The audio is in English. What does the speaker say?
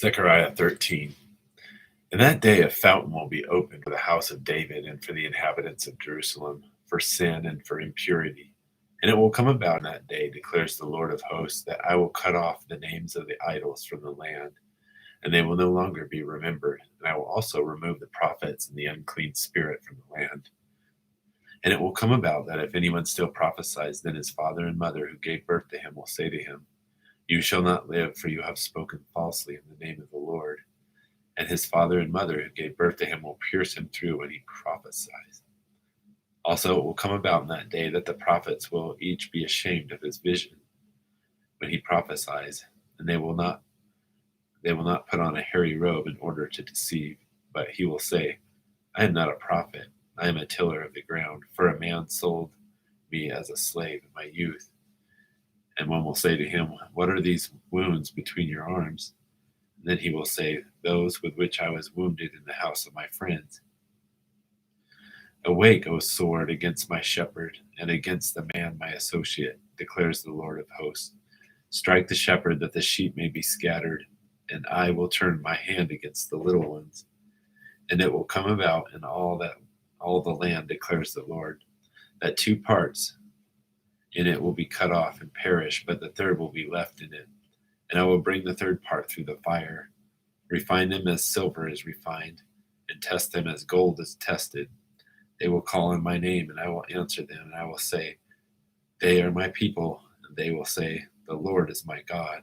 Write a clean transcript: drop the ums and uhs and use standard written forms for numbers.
Zechariah 13. In that day a fountain will be opened for the house of David and for the inhabitants of Jerusalem, for sin and for impurity. And it will come about in that day, declares the Lord of hosts, that I will cut off the names of the idols from the land, and they will no longer be remembered. And I will also remove the prophets and the unclean spirit from the land. And it will come about that if anyone still prophesies, then his father and mother who gave birth to him will say to him, You shall not live, for you have spoken falsely in the name of the Lord. And his father and mother who gave birth to him will pierce him through when he prophesies. Also it will come about in that day that the prophets will each be ashamed of his vision when he prophesies, and they will not put on a hairy robe in order to deceive, but he will say, I am not a prophet, I am a tiller of the ground, for a man sold me as a slave in my youth. And one will say to him, What are these wounds between your arms? And then he will say, Those with which I was wounded in the house of my friends. Awake, O sword, against my shepherd, and against the man my associate, declares the Lord of hosts. Strike the shepherd, that the sheep may be scattered, and I will turn my hand against the little ones. And it will come about in all the land, declares the Lord, that two parts in it will be cut off and perish, but the third will be left in it. And I will bring the third part through the fire, refine them as silver is refined, and test them as gold is tested. They will call on my name, and I will answer them, and I will say, They are my people, and they will say, The Lord is my God.